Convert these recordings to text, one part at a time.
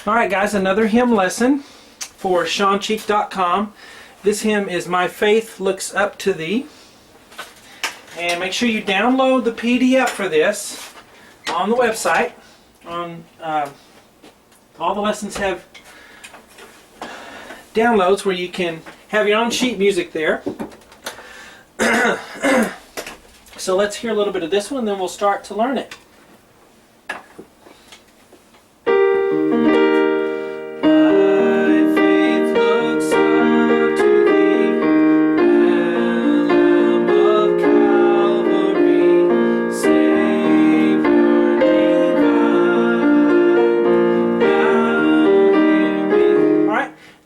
Alright guys, another hymn lesson for ShawnCheek.com. This hymn is My Faith Looks Up to Thee. And make sure you download the PDF for this on the website. All the lessons have downloads where you can have your own sheet music there. So let's hear a little bit of this one, and then we'll start to learn it.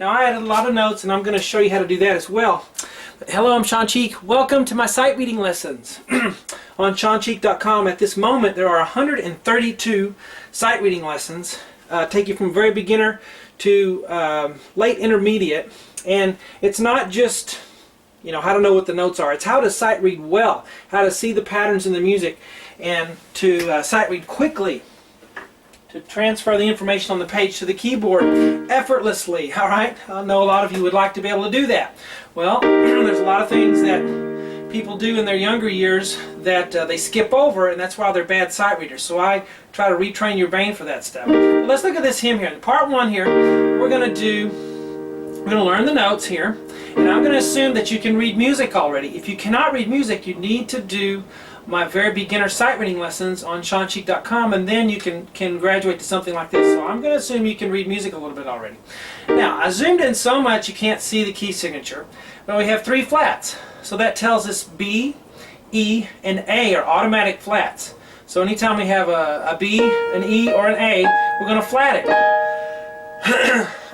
Now I added a lot of notes, and I'm going to show you how to do that as well. But hello, I'm Shawn Cheek. Welcome to my sight reading lessons on ShawnCheek.com. At this moment, there are 132 sight reading lessons. Take you from very beginner to late intermediate, and it's not just how to know what the notes are. It's how to sight read well, how to see the patterns in the music, and to sight read quickly, to transfer the information on the page to the keyboard effortlessly. All right, I know a lot of you would like to be able to do that. Well, there's a lot of things that people do in their younger years that they skip over, and that's why they're bad sight readers. So I try to retrain your brain for that stuff. But let's look at this hymn here. In part one here, we're going to learn the notes here, and I'm going to assume that you can read music already. If you cannot read music, you need to do my very beginner sight reading lessons on ShawnCheek.com, and then you can graduate to something like this. So I'm going to assume you can read music a little bit already. Now, I zoomed in so much you can't see the key signature, but we have 3 flats. So that tells us B, E, and A are automatic flats. So anytime we have a B, an E, or an A, we're going to flat it.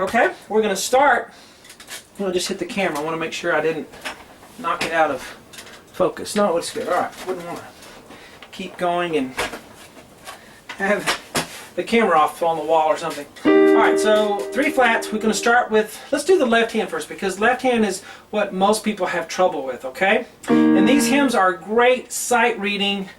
Okay, we're going to start. I'm going to just hit the camera. I want to make sure I didn't knock it out of focus. No, it looks good. Alright, wouldn't want to keep going and have the camera off on the wall or something. Alright, so 3 flats. We're going to start with, let's do the left hand first, because left hand is what most people have trouble with, okay? And these hymns are great sight reading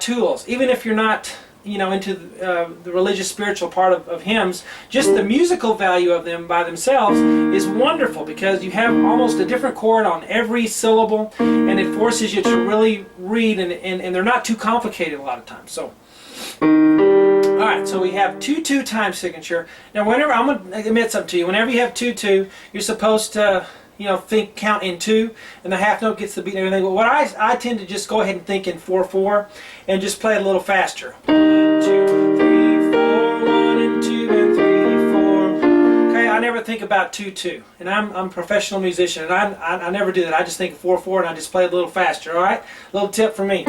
tools. Even if you're not into the religious spiritual part of hymns, just the musical value of them by themselves is wonderful, because you have almost a different chord on every syllable, and it forces you to really read, and they're not too complicated a lot of times. So alright, so we have 2-2 time signature. Now whenever, I'm going to admit something to you, whenever you have 2-2, you're supposed to count in 2, and the half note gets the beat and everything. But what I tend to just go ahead and think in 4/4 and just play it a little faster. 1, 2, 3, 4, 1 and 2 and 3, 4. Okay, I never think about 2-2, and I'm a professional musician, and I never do that. I just think of 4/4 and I just play it a little faster. All right, little tip from me.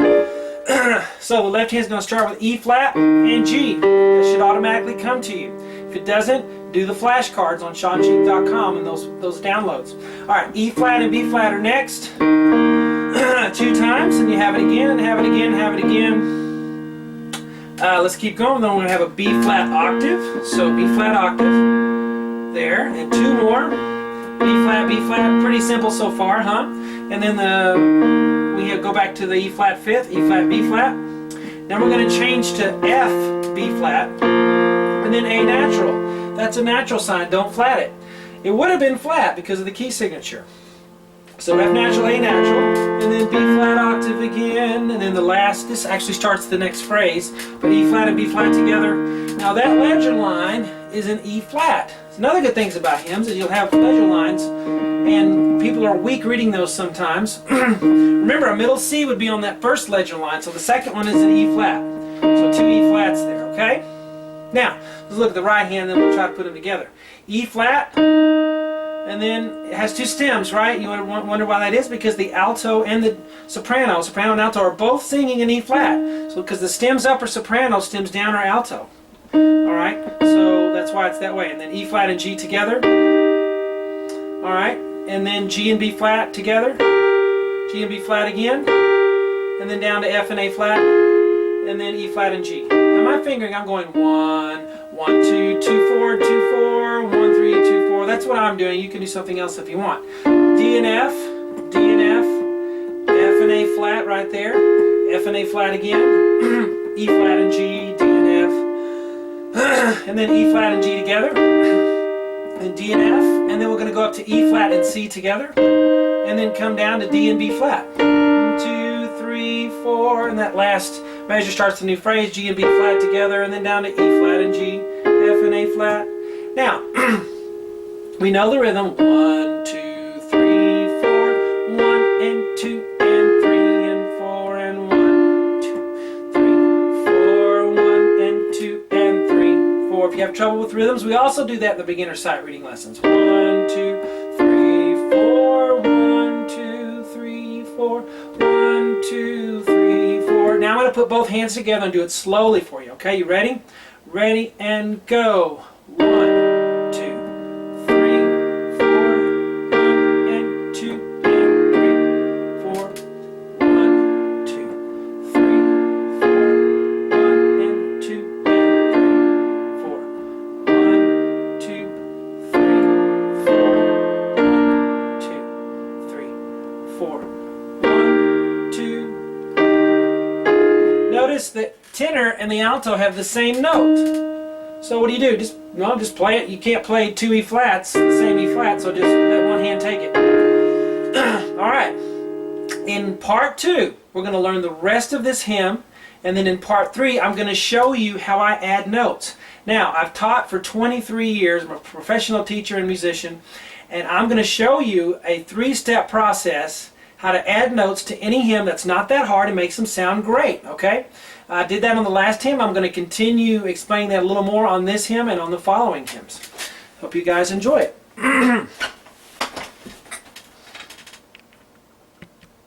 So the left hand's going to start with E flat and G. That should automatically come to you. If it doesn't, do the flashcards on ShawnCheek.com and those downloads. Alright, E flat and B flat are next. 2 times, and you have it again, and have it again, have it again. Let's keep going. Then we're going to have a B flat octave. So B flat octave. There, and 2 more. B flat, pretty simple so far, huh? And then we go back to the E flat 5th, E flat, B flat. Then we're going to change to F, B flat, and then A natural. That's a natural sign, don't flat it. It would have been flat because of the key signature. So F natural, A natural, and then B flat octave again, and then the last, this actually starts the next phrase, but E flat and B flat together. Now that ledger line is an E flat. Another good thing about hymns is you'll have ledger lines, and people are weak reading those sometimes. Remember, a middle C would be on that first ledger line, so the second one is an E flat. So 2 E flats there, okay? Now, let's look at the right hand, then we'll try to put them together. E flat, and then it has 2 stems, right? You wonder why that is? Because the alto and the soprano and alto are both singing in E flat. So because the stems up are soprano, stems down are alto. Alright, so that's why it's that way. And then E flat and G together. Alright, and then G and B flat together. G and B flat again. And then down to F and A flat. And then E flat and G. Now my fingering, I'm going 1, 1, 2, 2, 4, 2, 4, 1, 3, 2, 4. That's what I'm doing. You can do something else if you want. D and F, F and A flat right there, F and A flat again, E flat and G, D and F, and then E flat and G together, and D and F, and then we're going to go up to E flat and C together, and then come down to D and B flat. 1, 2, 3, 4, and that last measure starts the new phrase, G and B flat together, and then down to E flat and G, F and A flat. Now, we know the rhythm, 1, 2, 3, 4, 1 and 2 and 3 and 4 and 1, 2, 3, 4, 1 and 2 and 3, 4. If you have trouble with rhythms, we also do that in the beginner sight reading lessons. 1, 2, 3, 4, 1, 2, 3, 4, 1, 2, 3, 4. Now I'm going to put both hands together and do it slowly for you. Okay, you ready? Ready and go. 1, Notice that tenor and the alto have the same note. So what do? Just play it. You can't play 2 E flats, the same E flat, so just let one hand take it. Alright, in part 2, we're going to learn the rest of this hymn, and then in part 3, I'm going to show you how I add notes. Now, I've taught for 23 years, I'm a professional teacher and musician, and I'm going to show you a 3-step process how to add notes to any hymn that's not that hard and makes them sound great, okay? I did that on the last hymn. I'm going to continue explaining that a little more on this hymn and on the following hymns. Hope you guys enjoy it.